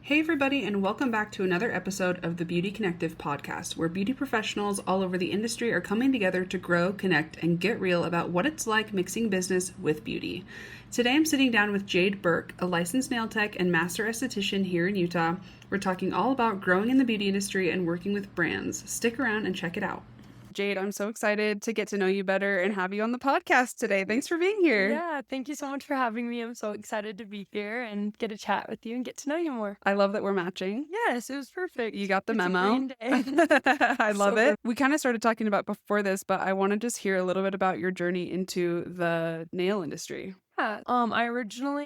Hey, everybody, and welcome back to another episode of the Beauty Connective podcast, where beauty professionals all over the industry are coming together to grow, connect, and get real about what it's like mixing business with beauty. Today, I'm sitting down with Jayde Burke, a licensed nail tech and master esthetician here in Utah. We're talking all about growing in the beauty industry and working with brands. Stick around and check it out. Jayde, I'm so excited to get to know you better and have you on the podcast today. Thanks for being here. Yeah, thank you so much for having me. I'm so excited to be here and get a chat with you and get to know you more. I love that we're matching. Yes, it was perfect. You got the It's a memo. green day. I love So it. We kind of started talking about before this, but I want to just hear a little bit about your journey into the nail industry. Yeah, I originally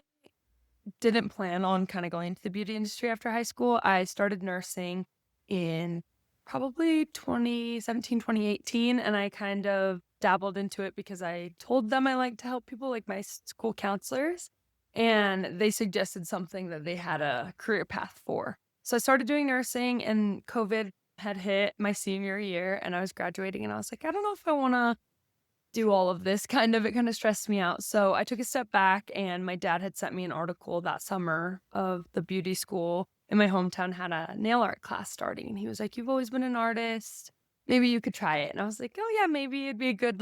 didn't plan on kind of going into the beauty industry after high school. I started nursing in probably 2017, 2018, and I kind of dabbled into it because I told them I like to help people, like my school counselors, and they suggested something that they had a career path for. So I started doing nursing, and COVID had hit my senior year, and I was graduating, and I was like, I don't know if I want to do all of this. It kind of stressed me out. So I took a step back, and my dad had sent me an article that summer of the beauty school in my hometown had a nail art class starting. And he was like, you've always been an artist. Maybe you could try it. And I was like, oh yeah, maybe it'd be a good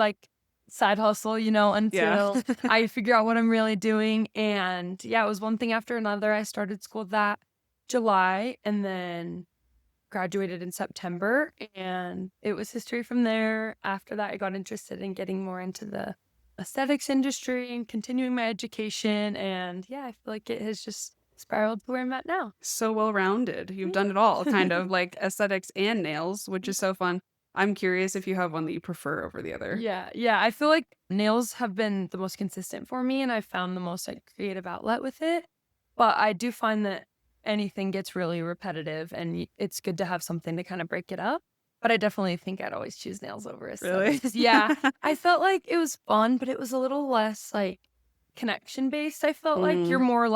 side hustle, until I figure out what I'm really doing. And yeah, it was one thing after another. I started school that July and then graduated in September, and it was history from there. After that, I got interested in getting more into the aesthetics industry and continuing my education. And yeah, I feel like it has just spiraled to where I'm at now. So well-rounded. You've done it all, kind of like aesthetics and nails, which is so fun. I'm curious if you have one that you prefer over the other. Yeah. I feel like nails have been the most consistent for me, and I found the most creative outlet with it. But I do find that anything gets really repetitive, and it's good to have something to kind of break it up. But I definitely think I'd always choose nails over aesthetics. Really? Yeah. I felt like it was fun, but it was a little less connection based. I felt like you're more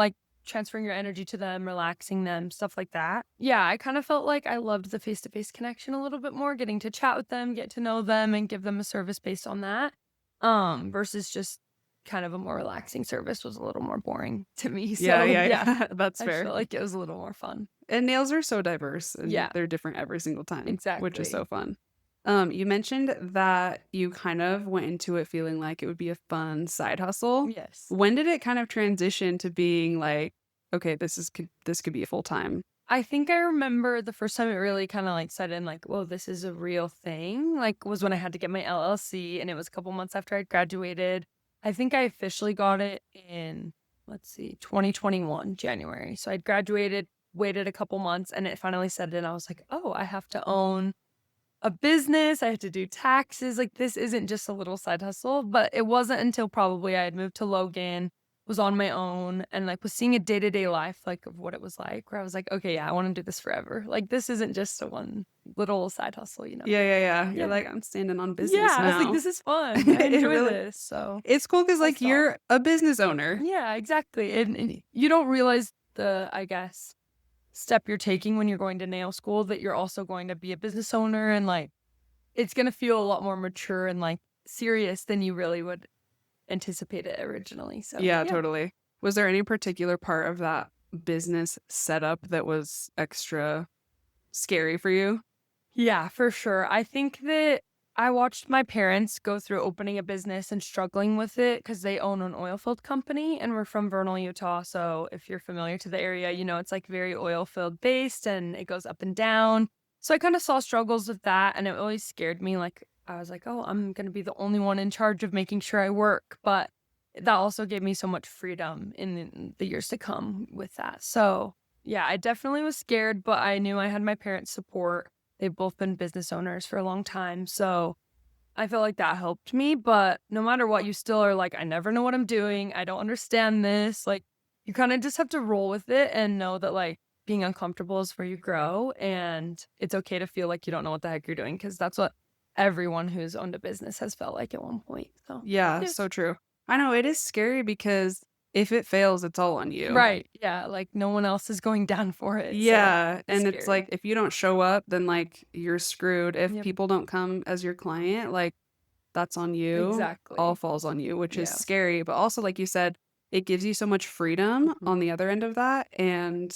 transferring your energy to them, relaxing them, stuff like that. Yeah, I kind of felt like I loved the face-to-face connection a little bit more, getting to chat with them, get to know them, and give them a service based on that. Versus just kind of a more relaxing service was a little more boring to me. So yeah. That's I fair. felt like it was a little more fun. And nails are so diverse. And Yeah. they're different every single time. Exactly. Which is so fun. You mentioned that you kind of went into it feeling like it would be a fun side hustle. Yes. When did it kind of transition to being like, okay, this could be a full time? I think I remember the first time it really kind of set in whoa, this is a real thing. Was when I had to get my LLC, and it was a couple months after I graduated. I think I officially got it in, 2021, January. So I'd graduated, waited a couple months, and it finally set in. I was like, oh, I have to own a business. I have to do taxes. This isn't just a little side hustle. But it wasn't until probably I had moved to Logan, was on my own, and was seeing a day-to-day life of what it was like, where I was like, okay, yeah, I want to do this forever. This isn't just a one little side hustle, Yeah. You're like, I'm standing on business now. I was like, this is fun. I enjoy really, this. So it's cool because you're a business owner. Yeah, exactly. And you don't realize the, I guess, step you're taking when you're going to nail school, that you're also going to be a business owner, and it's going to feel a lot more mature and serious than you really would anticipate it originally. So yeah, totally. Was there any particular part of that business setup that was extra scary for you? Yeah, for sure. I think that I watched my parents go through opening a business and struggling with it because they own an oil field company, and we're from Vernal, Utah. So if you're familiar to the area, it's very oil field based, and it goes up and down. So I kind of saw struggles with that, and it always scared me. I was like, oh, I'm going to be the only one in charge of making sure I work. But that also gave me so much freedom in the years to come with that. So yeah, I definitely was scared, but I knew I had my parents' support. They've both been business owners for a long time. So I felt like that helped me. But no matter what, you still are I never know what I'm doing. I don't understand this. You kind of just have to roll with it and know that being uncomfortable is where you grow. And it's okay to feel like you don't know what the heck you're doing, because that's what everyone who's owned a business has felt like at one point. So yeah, so true. I know it is scary because if it fails, it's all on you. Right. Yeah. No one else is going down for it. Yeah. So and it's if you don't show up, then you're screwed. If people don't come as your client, that's on you. Exactly. All falls on you, which is scary. But also, like you said, it gives you so much freedom on the other end of that. And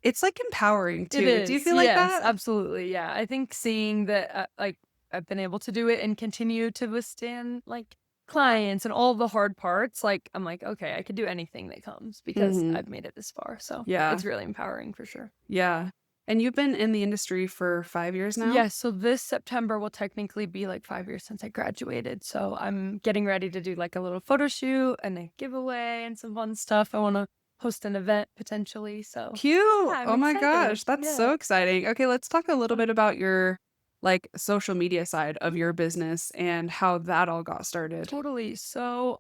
it's like empowering It too. Do you is. feel like Yes, that? absolutely. Yeah. I think seeing that, like, I've been able to do it and continue to withstand, like, clients and all the hard parts, like, I'm like, okay, I could do anything that comes because Hmm. I've made it this far. So Yeah. it's really empowering for sure. Yeah. And you've been in the industry for 5 years now? Yes, so this September will technically be like 5 years since I graduated. So I'm getting ready to do like a little photo shoot and a giveaway and some fun stuff. I want to host an event potentially. So Cute. yeah, I'm Oh my excited. gosh, that's Yeah. so exciting. Okay, let's talk a little bit about your like social media side of your business and how that all got started. Totally. So,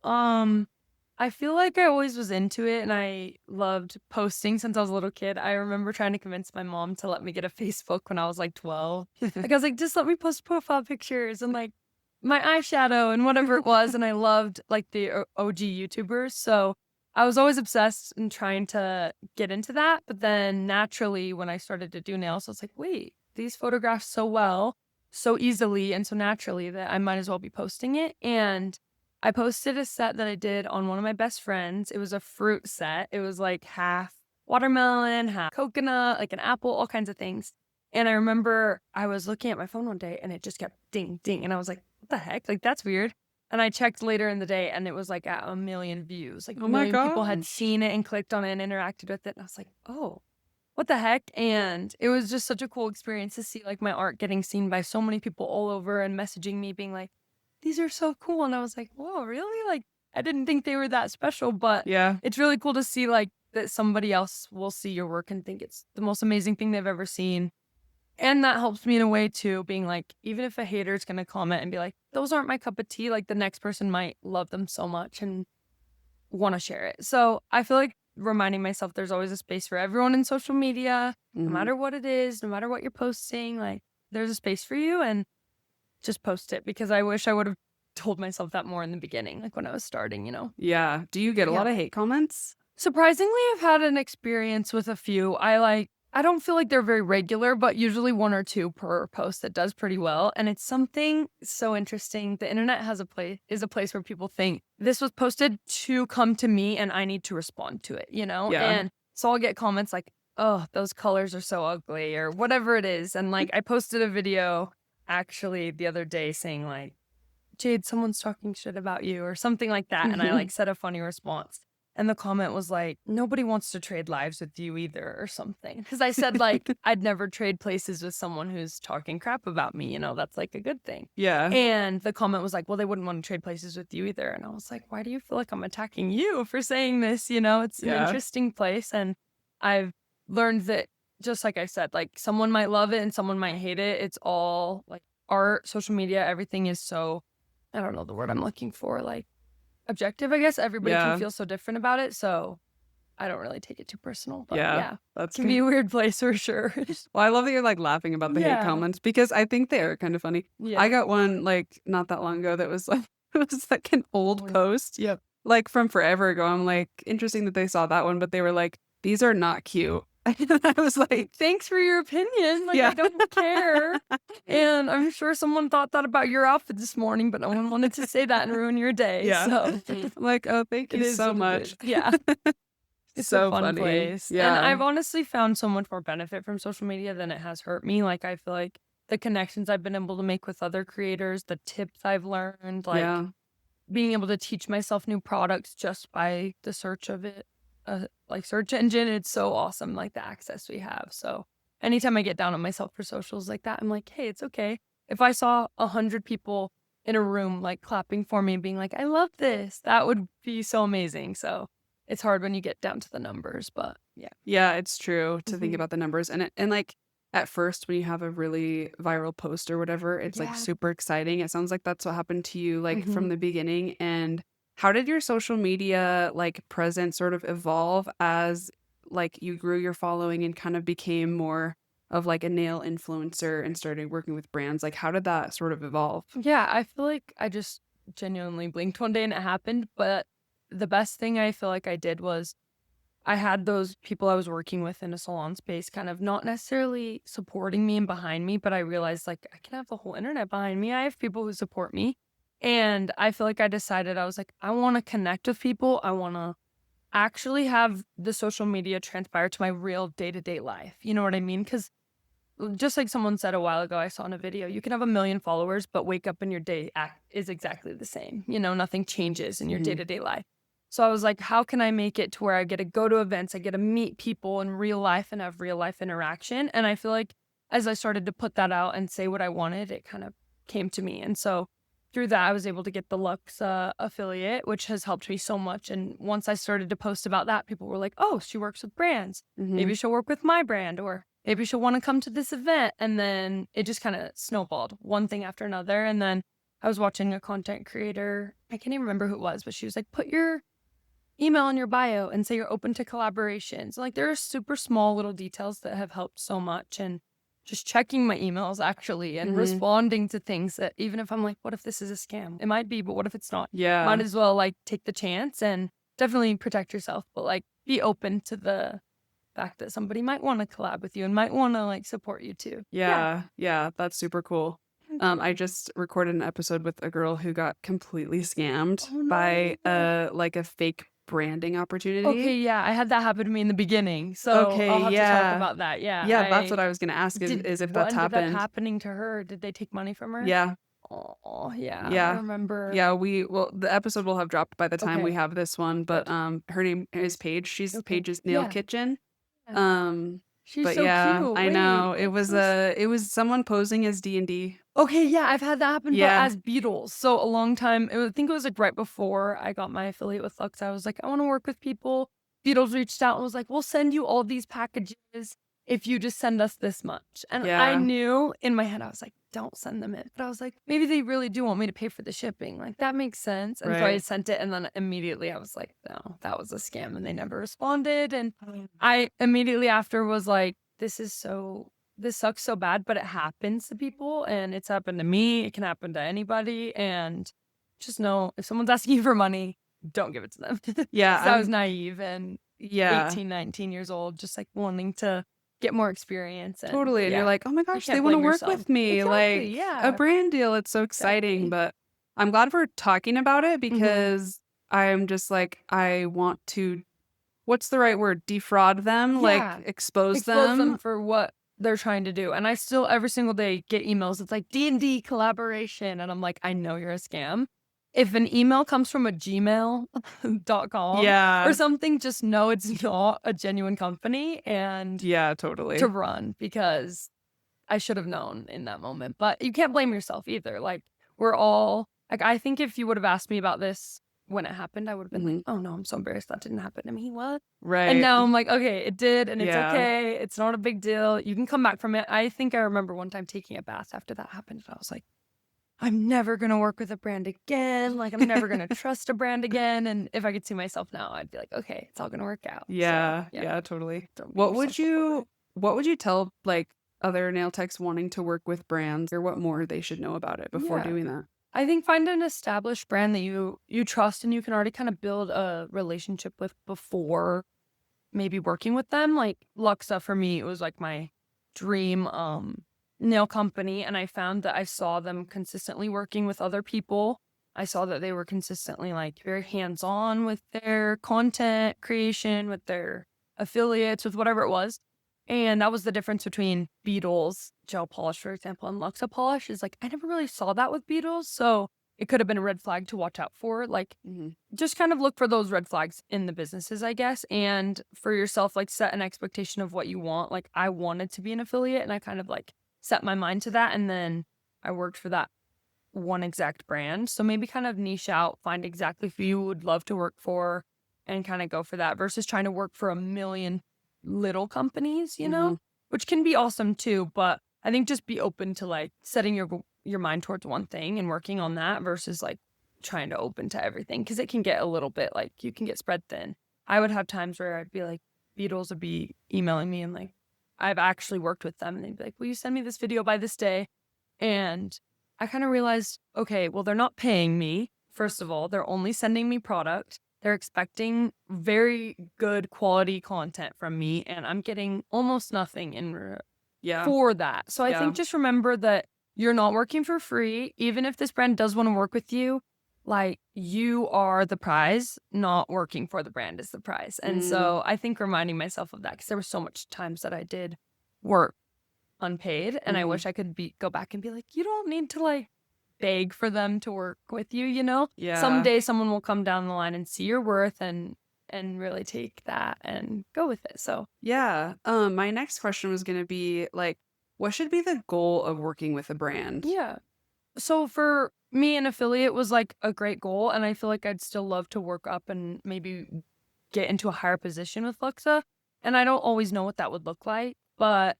I feel like I always was into it and I loved posting since I was a little kid. I remember trying to convince my mom to let me get a Facebook when I was like 12. Like I was like, just let me post profile pictures and like my eyeshadow and whatever it was. And I loved like the OG YouTubers. So I was always obsessed and trying to get into that. But then naturally, when I started to do nails, I was like, wait, these photographs so well, so easily and so naturally that I might as well be posting it. And I posted a set that I did on one of my best friends. It was a fruit set. It was like half watermelon, half coconut, like an apple, all kinds of things. And I remember I was looking at my phone one day and it just kept ding, ding. And I was like, what the heck? Like, that's weird. And I checked later in the day and it was like at 1 million views. Like, Oh a my million people had gosh. seen it and clicked on it and interacted with it. And I was like, oh, what the heck? And it was just such a cool experience to see like my art getting seen by so many people all over and messaging me being like, these are so cool. And I was like, whoa, really? Like, I didn't think they were that special, but Yeah. it's really cool to see like that somebody else will see your work and think it's the most amazing thing they've ever seen. And that helps me in a way too, being like, even if a hater's gonna comment and be like, those aren't my cup of tea, like the next person might love them so much and want to share it. So I feel like reminding myself there's always a space for everyone in social media, no Mhm. matter what it is, no matter what you're posting, like there's a space for you and just post it because I wish I would have told myself that more in the beginning, like when I was starting. Yeah. Do you get a Yeah. lot of hate comments? Surprisingly, I've had an experience with a few. I don't feel like they're very regular, but usually one or two per post that does pretty well. And it's something so interesting. The internet is a place where people think this was posted to come to me and I need to respond to it. Yeah. And so I'll get comments like, oh, those colors are so ugly or whatever it is. And like I posted a video actually the other day saying like, Jayde, someone's talking shit about you or something like that. And I like said a funny response. And the comment was like, nobody wants to trade lives with you either or something. Because I said like, I'd never trade places with someone who's talking crap about me. That's like a good thing. Yeah. And the comment was like, well, they wouldn't want to trade places with you either. And I was like, why do you feel like I'm attacking you for saying this? It's an Yeah. interesting place. And I've learned that just like I said, like someone might love it and someone might hate it. It's all like art, social media, everything is so, I don't know the word I'm looking for, like objective, I guess. Everybody Yeah. can feel so different about it. So I don't really take it too personal. But Yeah. it That's can good. be a weird place for sure. Well, I love that you're like laughing about the hate Yeah. comments because I think they are kind of funny. Yeah. I got one like not that long ago that was like it was like an old post. Yep. Like from forever ago. I'm like, interesting that they saw that one, but they were like, these are not cute. And I was like, Thanks for your opinion. Like, Yeah. I don't care. And I'm sure someone thought that about your outfit this morning, but no one wanted to say that and ruin your day. Yeah. So I'm like, oh, thank it you is so what it much. is. Yeah. It's So a fun funny. place. Yeah. And I've honestly found so much more benefit from social media than it has hurt me. Like, I feel like the connections I've been able to make with other creators, the tips I've learned, like Yeah. being able to teach myself new products just by the search of it, like search engine, it's so awesome, like the access we have. So anytime I get down on myself for socials like that, I'm like, hey, it's okay. If I saw 100 people in a room like clapping for me and being like, I love this, that would be so amazing. So it's hard when you get down to the numbers, but yeah. Yeah, it's true to think Mhm. about the numbers and like at first when you have a really viral post or whatever, it's like Yeah. super exciting. It sounds like that's what happened to you like from Mhm. the beginning. And how did your social media like presence sort of evolve as like you grew your following and kind of became more of like a nail influencer and started working with brands? Like how did that sort of evolve? Yeah, I feel like I just genuinely blinked one day and it happened. But the best thing I feel like I did was I had those people I was working with in a salon space kind of not necessarily supporting me and behind me, but I realized like I can have the whole internet behind me. I have people who support me. And I feel like I decided I was like, I want to connect with people. I want to actually have the social media transpire to my real day-to-day life. You know what I mean? Because just like someone said a while ago, I saw in a video, you can have 1 million followers, but wake up and your day is exactly the same. You know, nothing changes in your day-to-day life. So I was like, how can I make it to where I get to go to events, I get to meet people in real life and have real life interaction? And I feel like as I started to put that out and say what I wanted, it kind of came to me. And so through that, I was able to get the Lux affiliate, which has helped me so much. And once I started to post about that, people were like, oh, she works with brands. Maybe she'll work with my brand, or maybe she'll want to come to this event. And then it just kind of snowballed, one thing after another. And then I was watching a content creator. I can't even remember who it was, but she was like, put your email in your bio and say you're open to collaborations. Like, there are super small little details that have helped so much. And just checking my emails actually and responding to things that, even if I'm like, what if this is a scam? It might be, but what if it's not? Yeah. Might as well like take the chance and definitely protect yourself, but like be open to the fact that somebody might want to collab with you and might want to like support you too. Yeah, that's super cool. I just recorded an episode with a girl who got completely scammed by like a fake branding opportunity. Okay, yeah, I had that happen to me in the beginning, so I'll have to talk about that. Yeah, that's what I was gonna ask is if that's happened. What ended up happening to her? Did they take money from her? Yeah. Oh, yeah. Yeah. I remember. Yeah, the episode will have dropped by the time we have this one, but her name is Paige. Paige is Nail Kitchen. She's but so cute. I know. It was someone posing as D&D. Okay, yeah, I've had that happen, but as Beatles. So a long time, I think it was like right before I got my affiliate with Lux, I was like, I want to work with people. Beatles reached out and was like, we'll send you all these packages if you just send us this much. And I knew in my head, I was like, don't send them it. But I was like, maybe they really do want me to pay for the shipping. Like, that makes sense. And so I sent it, and then immediately I was like, no, that was a scam, and they never responded. And I immediately after was like, this sucks so bad, but it happens to people, and it's happened to me. It can happen to anybody. And just know, if someone's asking you for money, don't give it to them. Yeah. I was naive and 18, 19 years old, just like wanting to get more experience. And, totally. And you're like, oh my gosh, they want to work with me. Exactly, like a brand deal. It's so exciting. But I'm glad we're talking about it, because I'm just like, I want to, what's the right word? Defraud them, like expose them for what they're trying to do. And I still every single day get emails. It's like D&D collaboration. And I'm like, I know you're a scam. If an email comes from a gmail.com or something, just know it's not a genuine company, and totally to run, because I should have known in that moment. But you can't blame yourself either. Like, we're all like, I think if you would have asked me about this when it happened, I would have been like, oh no, I'm so embarrassed that didn't happen to me. What? Right. And now I'm like, okay, it did, and it's okay. It's not a big deal. You can come back from it. I think I remember one time taking a bath after that happened, and I was like, I'm never going to work with a brand again. Like, I'm never going to trust a brand again. And if I could see myself now, I'd be like, okay, it's all going to work out. Yeah, totally. What would you tell like other nail techs wanting to work with brands, or what more they should know about it before doing that? I think find an established brand that you trust and you can already kind of build a relationship with before maybe working with them. Like, Luxa for me, it was like my dream nail company, and I found that I saw them consistently working with other people. I saw that they were consistently like very hands-on with their content creation, with their affiliates, with whatever it was. And that was the difference between Beetles gel polish, for example, and Luxa polish, is like, I never really saw that with Beetles. So it could have been a red flag to watch out for. Like, just kind of look for those red flags in the businesses, I guess. And for yourself, like, set an expectation of what you want. Like, I wanted to be an affiliate, and I kind of like set my mind to that, and then I worked for that one exact brand. So maybe kind of niche out, find exactly who you would love to work for, and kind of go for that, versus trying to work for 1,000,000 little companies, you know, which can be awesome too. But I think just be open to like setting your mind towards one thing and working on that, versus like trying to open to everything, because it can get a little bit like, you can get spread thin. I would have times where I'd be like, Beatles would be emailing me, and like, I've actually worked with them, and they'd be like, will you send me this video by this day? And I kind of realized, okay, well, they're not paying me. First of all, they're only sending me product. They're expecting very good quality content from me, and I'm getting almost nothing for that. So I think just remember that you're not working for free. Even if this brand does want to work with you, like you are the prize, not working for the brand is the prize. And so I think reminding myself of that, because there were so much times that I did work unpaid, and I wish I could go back and be like, you don't need to like beg for them to work with you, you know? Yeah. Someday someone will come down the line and see your worth and really take that and go with it. So Yeah. My next question was going to be like, what should be the goal of working with a brand? yeah. So for me, an affiliate was like a great goal, and I feel like I'd still love to work up and maybe get into a higher position with Luxa. And I don't always know what that would look like, but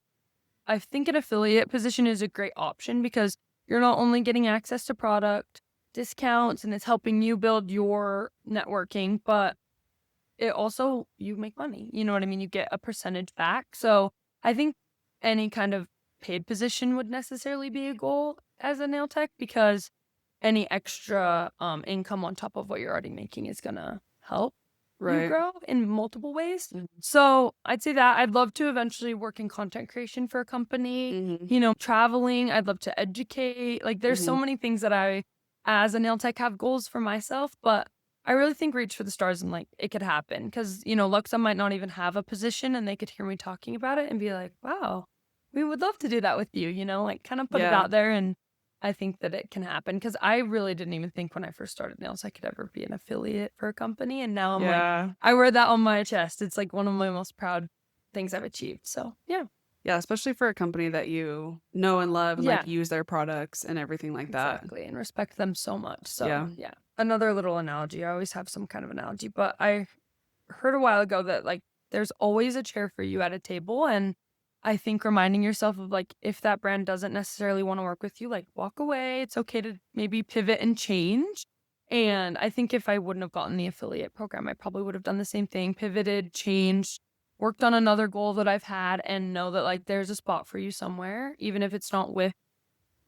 I think an affiliate position is a great option because you're not only getting access to product discounts and it's helping you build your networking, but it also, you make money. You know what I mean? You get a percentage back. So I think any kind of paid position would necessarily be a goal as a nail tech, because any extra income on top of what you're already making is going to help you grow in multiple ways. So I'd say that I'd love to eventually work in content creation for a company, you know, traveling. I'd love to educate. Like there's so many things that I, as a nail tech, have goals for myself, but I really think reach for the stars and like it could happen, because, you know, Luxa might not even have a position and they could hear me talking about it and be like, wow, we would love to do that with you, you know, like kind of put it out there. And I think that it can happen, because I really didn't even think when I first started nails I could ever be an affiliate for a company. And now I'm like, I wear that on my chest. It's like one of my most proud things I've achieved. So yeah. Yeah, especially for a company that you know and love and like use their products and everything like that. Exactly, and respect them so much. So yeah. Another little analogy. I always have some kind of analogy, but I heard a while ago that like there's always a chair for you at a table. And I think reminding yourself of like, if that brand doesn't necessarily want to work with you, like walk away. It's okay to maybe pivot and change. And I think if I wouldn't have gotten the affiliate program, I probably would have done the same thing, pivoted, changed, worked on another goal that I've had, and know that like there's a spot for you somewhere, even if it's not with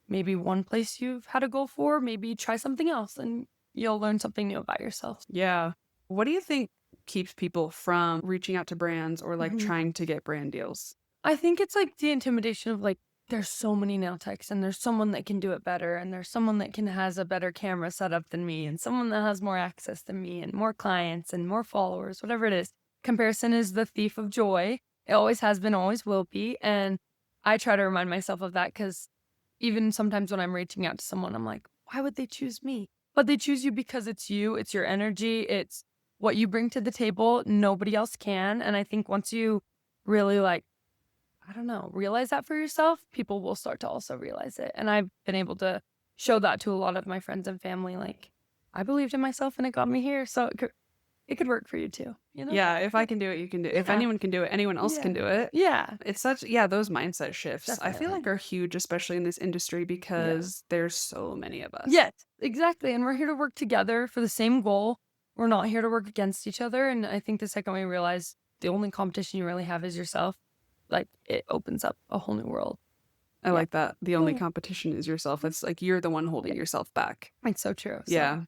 maybe one place you've had a goal for. Maybe try something else and you'll learn something new about yourself. Yeah. What do you think keeps people from reaching out to brands or like trying to get brand deals? I think it's like the intimidation of like, there's so many nail techs and there's someone that can do it better, and there's someone that has a better camera setup than me, and someone that has more access than me and more clients and more followers, whatever it is. Comparison is the thief of joy. It always has been, always will be. And I try to remind myself of that, because even sometimes when I'm reaching out to someone, I'm like, why would they choose me? But they choose you because it's you, it's your energy, it's what you bring to the table. Nobody else can. And I think once you really like, I don't know, realize that for yourself, people will start to also realize it. And I've been able to show that to a lot of my friends and family. Like, I believed in myself and it got me here. So it could work for you too, you know? Yeah, if I can do it, you can do it. If anyone can do it, anyone else can do it. Yeah. It's such, those mindset shifts I feel like are huge, especially in this industry, because there's so many of us. Yes, exactly. And we're here to work together for the same goal. We're not here to work against each other. And I think the second we realize the only competition you really have is yourself, like it opens up a whole new world. I like that. The only competition is yourself. It's like you're the one holding yourself back. It's so true. So. Yeah.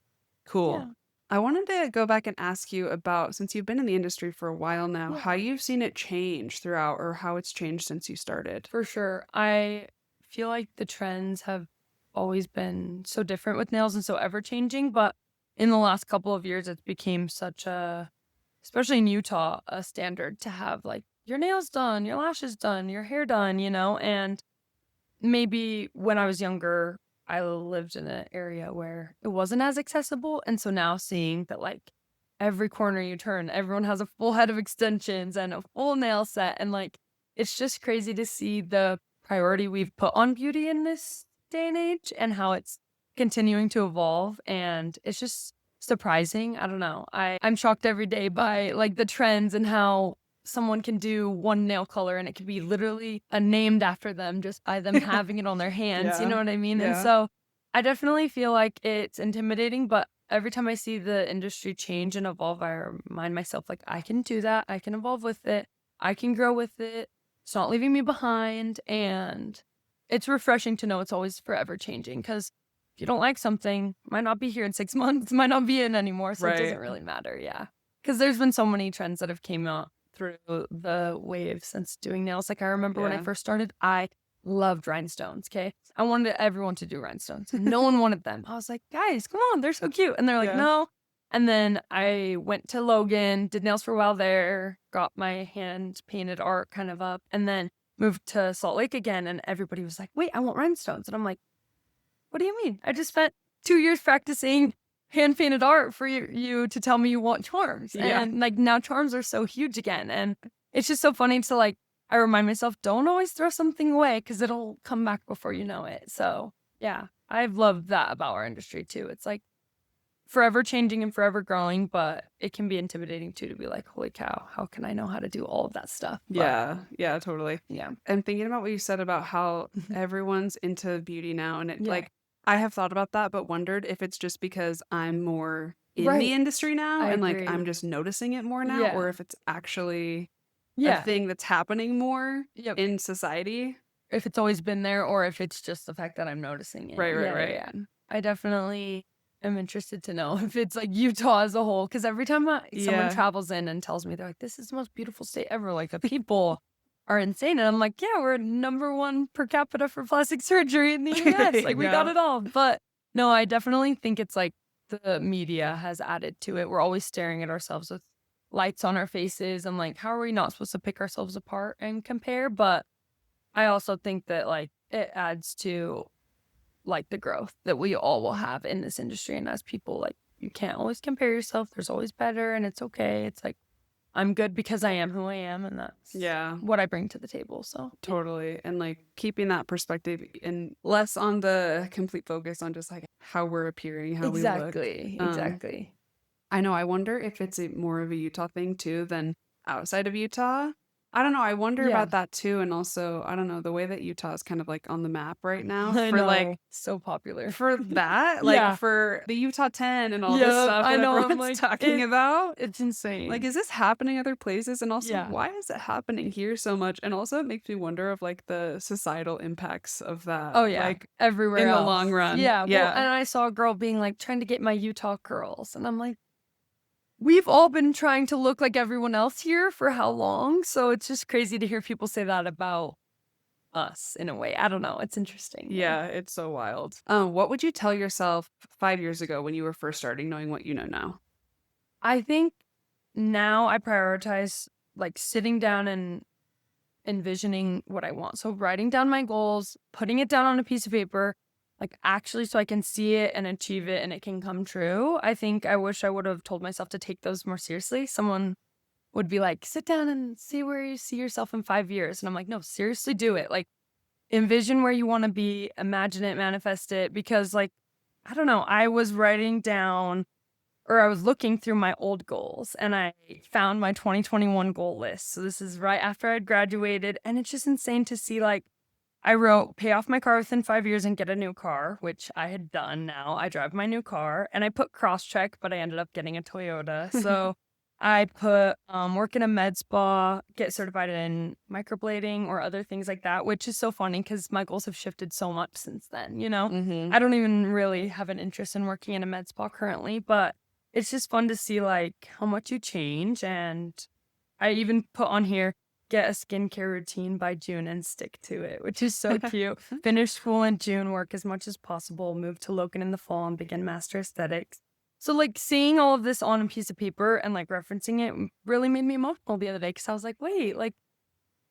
Cool. Yeah. I wanted to go back and ask you about, since you've been in the industry for a while now, how you've seen it change throughout, or how it's changed since you started. For sure. I feel like the trends have always been so different with nails and so ever changing, but in the last couple of years, it's became such a, especially in Utah, a standard to have like your nails done, your lashes done, your hair done, you know? And maybe when I was younger, I lived in an area where it wasn't as accessible. And so now seeing that like every corner you turn, everyone has a full head of extensions and a full nail set. And like, it's just crazy to see the priority we've put on beauty in this day and age and how it's continuing to evolve. And it's just surprising. I don't know. I'm shocked every day by like the trends and how someone can do one nail color and it could be literally named after them just by them having it on their hands. You know what I mean? And so I definitely feel like it's intimidating, but every time I see the industry change and evolve, I remind myself like I can do that. I can evolve with it. I can grow with it. It's not leaving me behind. And it's refreshing to know it's always forever changing, because if you don't like something, it might not be here in 6 months, might not be in anymore. So it doesn't really matter. Yeah. Because there's been so many trends that have came out through the wave since doing nails. Like I remember when I first started, I loved rhinestones, okay? I wanted everyone to do rhinestones. No one wanted them. I was like, guys, come on, they're so cute. And they're like, Yeah. no. And then I went to Logan, did nails for a while there, got my hand painted art kind of up, and then moved to Salt Lake again. And everybody was like, wait, I want rhinestones. And I'm like, what do you mean? I just spent 2 years practicing hand painted art for you to tell me you want charms. Yeah. And like now charms are so huge again. And it's just so funny to like, I remind myself, don't always throw something away because it'll come back before you know it. So yeah, I've loved that about our industry too. It's like forever changing and forever growing, but it can be intimidating too to be like, holy cow, how can I know how to do all of that stuff? But, Yeah, totally. yeah. And thinking about what you said about how everyone's into beauty now, and it Yeah. like I have thought about that, but wondered if it's just because I'm more in Right. the industry now, I and like agree. I'm just noticing it more now, Yeah. or if it's actually a Yeah. thing that's happening more Yep. in society. If it's always been there or if it's just the fact that I'm noticing it. Right. Yeah. I definitely am interested to know if it's like Utah as a whole. Because every time someone Yeah. travels in and tells me, they're like, this is the most beautiful state ever. Like the people are insane. And I'm like, yeah, we're #1 per capita for plastic surgery in the US. Like we got Yeah. it all. But no, I definitely think it's like the media has added to it. We're always staring at ourselves with lights on our faces. I'm like, how are we not supposed to pick ourselves apart and compare? But I also think that like it adds to like the growth that we all will have in this industry. And as people, like you can't always compare yourself. There's always better and it's okay. It's like I'm good because I am who I am and that's Yeah. what I bring to the table. So Totally. And like keeping that perspective and less on the complete focus on just like how we're appearing, how we look. Exactly. I know. I wonder if it's more of a Utah thing too than outside of Utah. I don't know. I wonder Yeah. about that too. And also, I don't know, the way that Utah is kind of like on the map right now I for know. like So popular. for that, like Yeah. for the Utah 10 and all this Yep, stuff I that know, I'm everyone's like, talking about. It's insane. Like, is this happening other places? And also, Yeah. why is it happening here so much? And also, it makes me wonder of like the societal impacts of that. Oh yeah, Like everywhere in the else. long run. Yeah, Yeah. Well, and I saw a girl being like trying to get my Utah curls, and I'm like, we've all been trying to look like everyone else here for how long? So it's just crazy to hear people say that about us in a way. I don't know. It's interesting. Yeah, it's so wild. What would you tell yourself 5 years ago when you were first starting, knowing what you know now? I think now I prioritize like sitting down and envisioning what I want. So writing down my goals, putting it down on a piece of paper, like actually so I can see it and achieve it and it can come true. I think I wish I would have told myself to take those more seriously. Someone would be like, sit down and see where you see yourself in 5 years. And I'm like, no, seriously do it. Like envision where you want to be, imagine it, manifest it. Because like, I don't know, I was writing down or I was looking through my old goals and I found my 2021 goal list. So this is right after I'd graduated. And it's just insane to see like, I wrote pay off my car within 5 years and get a new car, which I had done now. I drive my new car and I put cross-check, but I ended up getting a Toyota. So I put work in a med spa, get certified in microblading or other things like that, which is so funny because my goals have shifted so much since then, you know? Mm-hmm. I don't even really have an interest in working in a med spa currently, but it's just fun to see like how much you change. And I even put on here, get a skincare routine by June and stick to it, which is so cute. Finish school in June, work as much as possible, move to Logan in the fall and begin master aesthetics. So like seeing all of this on a piece of paper and like referencing it really made me emotional the other day because I was like, wait, like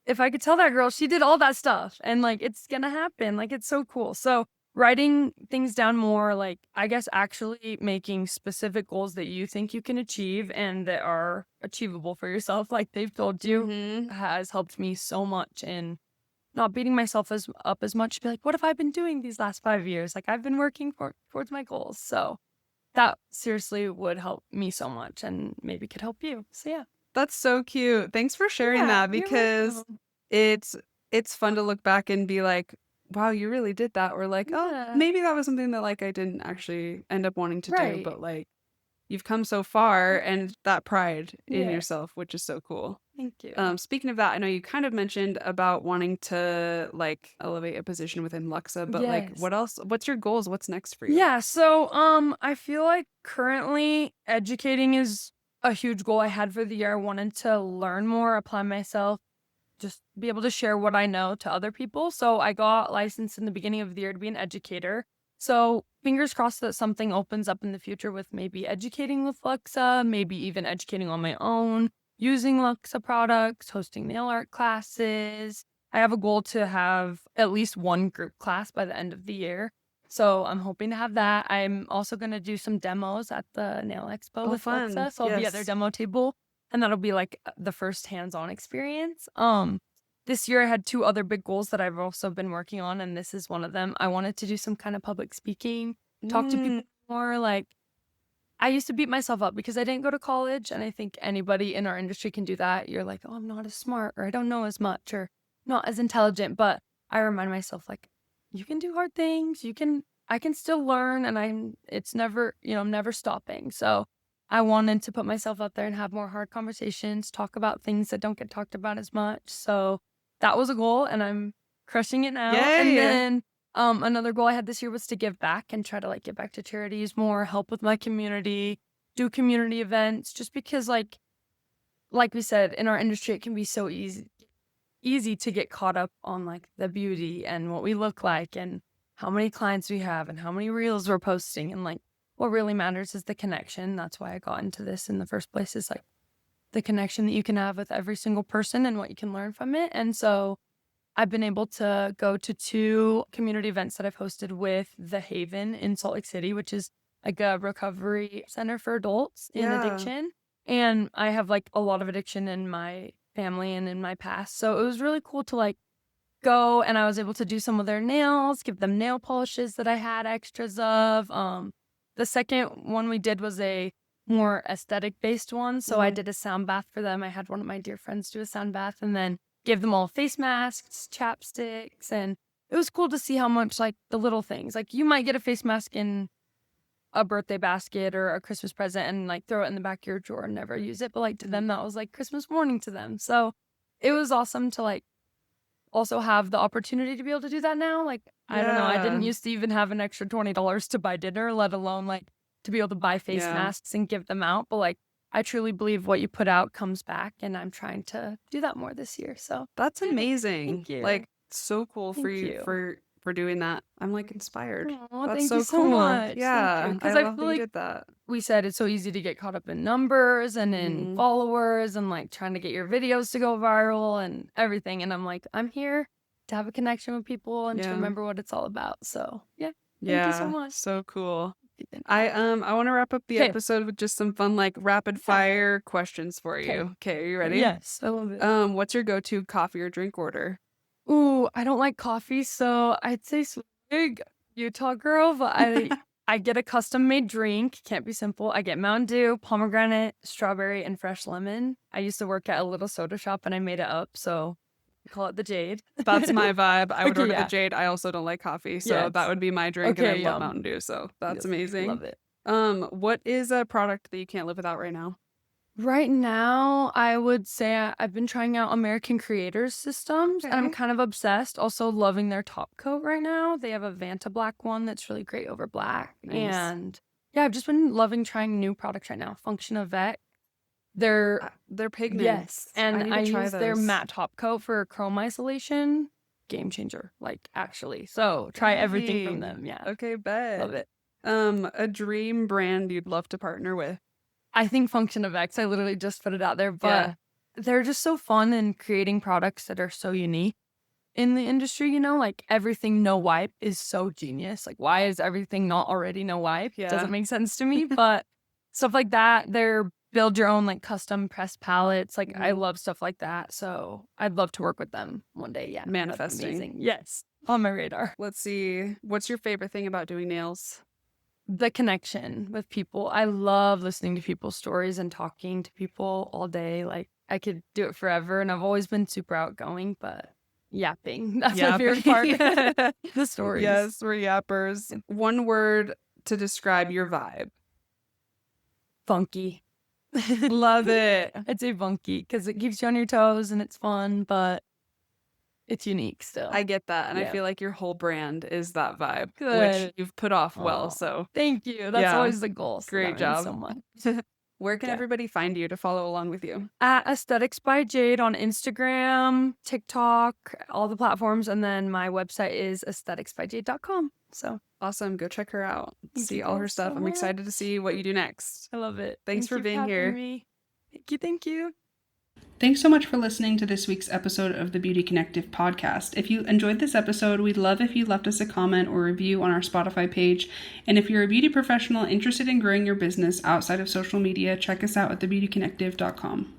if I could tell that girl, she did all that stuff and like it's gonna happen. Like it's so cool. So writing things down more, like I guess actually making specific goals that you think you can achieve and that are achievable for yourself, like they've told you, has helped me so much in not beating myself up as much. Be like, what have I been doing these last 5 years? Like I've been working towards my goals. So that seriously would help me so much and maybe could help you. So yeah. That's so cute. Thanks for sharing that you're because welcome. it's fun to look back and be like, wow, you really did that. Or like, oh, Yeah. maybe that was something that like I didn't actually end up wanting to do, Right. but like you've come so far and that pride in Yeah. yourself, which is so cool. Thank you. Speaking of that, I know you kind of mentioned about wanting to like elevate a position within Luxa, but like Yes. what else? What's your goals? What's next for you? Yeah, so I feel like currently educating is a huge goal I had for the year. I wanted to learn more, apply myself just be able to share what I know to other people. So I got licensed in the beginning of the year to be an educator. So fingers crossed that something opens up in the future with maybe educating with Luxa, maybe even educating on my own, using Luxa products, hosting nail art classes. I have a goal to have at least one group class by the end of the year. So I'm hoping to have that. I'm also going to do some demos at the Nail Expo with fun. Luxa. So I'll be at their Yes. demo table, and that'll be like the first hands-on experience. This year I had 2 other big goals that I've also been working on, and this is one of them. I wanted to do some kind of public speaking, talk to people more. Like, I used to beat myself up because I didn't go to college, and I think anybody in our industry can do that. You're like, oh, I'm not as smart, or I don't know as much, or not as intelligent. But I remind myself, like, you can do hard things. I can still learn, and it's never, I'm never stopping. So I wanted to put myself out there and have more hard conversations, talk about things that don't get talked about as much. So that was a goal, and I'm crushing it now. Yay! And then another goal I had this year was to give back and try to like give back to charities more, help with my community, do community events, just because like we said, in our industry, it can be so easy to get caught up on like the beauty and what we look like and how many clients we have and how many reels we're posting. And like what really matters is the connection. That's why I got into this in the first place, is like the connection that you can have with every single person and what you can learn from it. And so I've been able to go to 2 community events that I've hosted with The Haven in Salt Lake City, which is like a recovery center for adults in addiction. And I have like a lot of addiction in my family and in my past. So it was really cool to like go, and I was able to do some of their nails, give them nail polishes that I had extras of. The second one we did was a more aesthetic based one. So I did a sound bath for them. I had one of my dear friends do a sound bath, and then give them all face masks, chapsticks, and it was cool to see how much like the little things, like you might get a face mask in a birthday basket or a Christmas present and like throw it in the back of your drawer and never use it. But like to them, that was like Christmas morning to them. So it was awesome to like also have the opportunity to be able to do that now. Like, I don't know, I didn't used to even have an extra $20 to buy dinner, let alone like to be able to buy face masks and give them out. But like, I truly believe what you put out comes back, and I'm trying to do that more this year. So that's amazing. Thank you. Like, so cool for Thank you you. for doing that. I'm like inspired. Oh, That's thank so you so cool. much. Yeah, Because I I love feel that you like did that. we said it's so easy to get caught up in numbers and in followers and like trying to get your videos to go viral and everything. And I'm like, I'm here to have a connection with people and to remember what it's all about. So yeah, thank you so much. So cool. I want to wrap up the episode with just some fun like rapid fire questions for you. Okay, are you ready? Yes, I love it. What's your go-to coffee or drink order? Ooh, I don't like coffee, so I'd say big Utah girl, but I get a custom made drink. Can't be simple. I get Mountain Dew, pomegranate, strawberry, and fresh lemon. I used to work at a little soda shop and I made it up, so I call it the Jayde. That's my vibe. I would order yeah. the Jayde. I also don't like coffee, so that would be my drink, and I love Mountain Dew, so that's amazing. Love it. What is a product that you can't live without right now? Right now, I would say I've been trying out American Creators Systems, and I'm kind of obsessed. Also loving their top coat right now. They have a Vanta black one that's really great over black. Nice. And yeah, I've just been loving trying new products right now. Function of Vec. They're pigments. Yes, and I use their those. matte top coat for chrome isolation. Game changer, like actually. So try everything from them. Yeah. Okay, bet. Love it. A dream brand you'd love to partner with? I think Function of X. I literally just put it out there, but they're just so fun in creating products that are so unique in the industry. You know, like everything no wipe is so genius. Like, why is everything not already no wipe? Yeah. Doesn't make sense to me. But stuff like that, they're build your own like custom pressed palettes. Like I love stuff like that. So I'd love to work with them one day. Yeah. Manifesting. Amazing. Yes. On my radar. Let's see. What's your favorite thing about doing nails? The connection with people. I love listening to people's stories and talking to people all day. Like I could do it forever. And I've always been super outgoing, but yapping. That's my favorite part. The stories. Yes, we're yappers. One word to describe your vibe. Funky. Love it. I'd say funky because it keeps you on your toes and it's fun, but it's unique still. I get that. And I feel like your whole brand is that vibe, Good. which you've put off well. So thank you. That's always the goal. So great that means job. so much. Where can everybody find you to follow along with you? At Aesthetics by Jayde on Instagram, TikTok, all the platforms. And then my website is aestheticsbyjade.com. So awesome. Go check her out. See all her stuff. I'm excited to see what you do next. I love it. Thanks for being here. Me. Thank you. Thanks so much for listening to this week's episode of the Beauty Connective podcast. If you enjoyed this episode, we'd love if you left us a comment or review on our Spotify page. And if you're a beauty professional interested in growing your business outside of social media, check us out at thebeautyconnective.com.